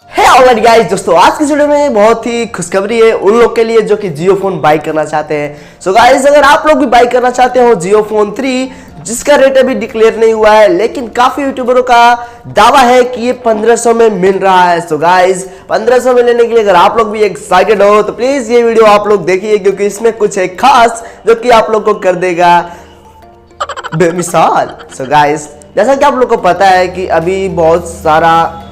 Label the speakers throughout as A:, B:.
A: Alright guys, दोस्तों आज की वीडियो में बहुत ही खुशखबरी है उन लोग के लिए जो कि जियो फोन बाई करना चाहते हैं। सो गाइस, अगर आप लोग भी बाई करना चाहते हो जियो फोन 3 जिसका रेट अभी डिक्लेयर नहीं हुआ है, लेकिन काफी यूट्यूबरों का दावा है कि ये 1500 में मिल रहा है। सो गाइस, 1500 में लेने के लिए अगर आप लोग भी एक्साइटेड हो तो प्लीज ये वीडियो आप लोग देखिए, क्योंकि इसमें कुछ है खास जो कि आप लोग को कर देगा बेमिसाल। सो गाइस, जैसा कि आप लोग को पता है कि अभी बहुत सारा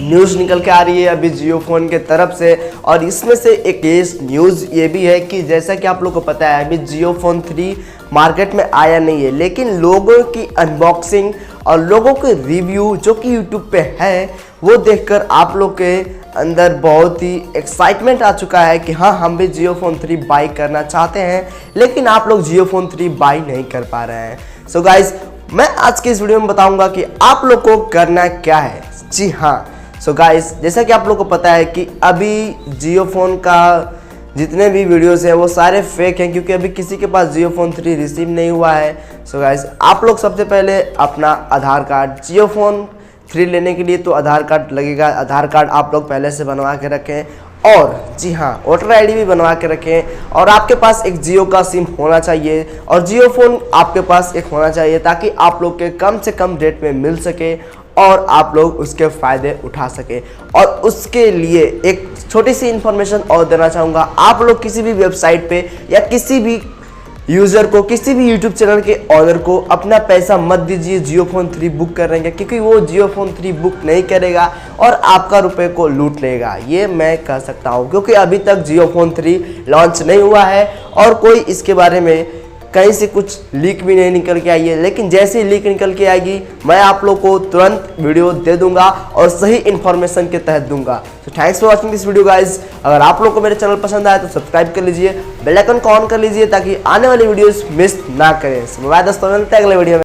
A: न्यूज़ निकल के आ रही है अभी जियो फोन के तरफ से, और इसमें से एक न्यूज़ ये भी है कि जैसा कि आप लोग को पता है अभी जियो फोन 3 मार्केट में आया नहीं है, लेकिन लोगों की अनबॉक्सिंग और लोगों के रिव्यू जो कि यूट्यूब पे है वो देखकर आप लोग के अंदर बहुत ही एक्साइटमेंट आ चुका है कि हाँ, हम भी जियो फोन 3 बाई करना चाहते हैं, लेकिन आप लोग जियो फोन 3 बाई नहीं कर पा रहे हैं। सो गाइज, मैं आज के इस वीडियो में बताऊंगा कि आप लोग को करना क्या है। जी हाँ, सो गाइस, जैसा कि आप लोग को पता है कि अभी जियो फोन का जितने भी वीडियोस हैं वो सारे फेक हैं, क्योंकि अभी किसी के पास जियो फोन 3 रिसीव नहीं हुआ है। सो गाइस, आप लोग सबसे पहले अपना आधार कार्ड, जियो फोन 3 लेने के लिए तो आधार कार्ड लगेगा, आधार कार्ड आप लोग पहले से बनवा के रखें, और जी हाँ, वोटर आईडी भी बनवा के रखें, और आपके पास एक जियो का सिम होना चाहिए और जियो फोन आपके पास एक होना चाहिए, ताकि आप लोग के कम से कम रेट में मिल सके और आप लोग उसके फ़ायदे उठा सके। और उसके लिए एक छोटी सी इन्फॉर्मेशन और देना चाहूँगा, आप लोग किसी भी वेबसाइट पे या किसी भी यूज़र को, किसी भी यूट्यूब चैनल के ऑनर को अपना पैसा मत दीजिए जियो फोन 3 बुक करने का, क्योंकि वो जियो फोन 3 बुक नहीं करेगा और आपका रुपए को लूट लेगा। ये मैं कह सकता हूँ, क्योंकि अभी तक जियो फोन 3 लॉन्च नहीं हुआ है और कोई इसके बारे में कहीं से कुछ लीक भी नहीं निकल के आई है, लेकिन जैसे ही लीक निकल के आएगी मैं आप लोग को तुरंत वीडियो दे दूंगा और सही इन्फॉर्मेशन के तहत दूंगा। तो thanks for watching this video guys. अगर आप लोग को मेरे चैनल पसंद आए तो सब्सक्राइब कर लीजिए, बेल आइकन को ऑन कर लीजिए ताकि आने वाली वीडियोस मिस ना करें। बाय दोस्तों, मिलते हैं अगले वीडियो में।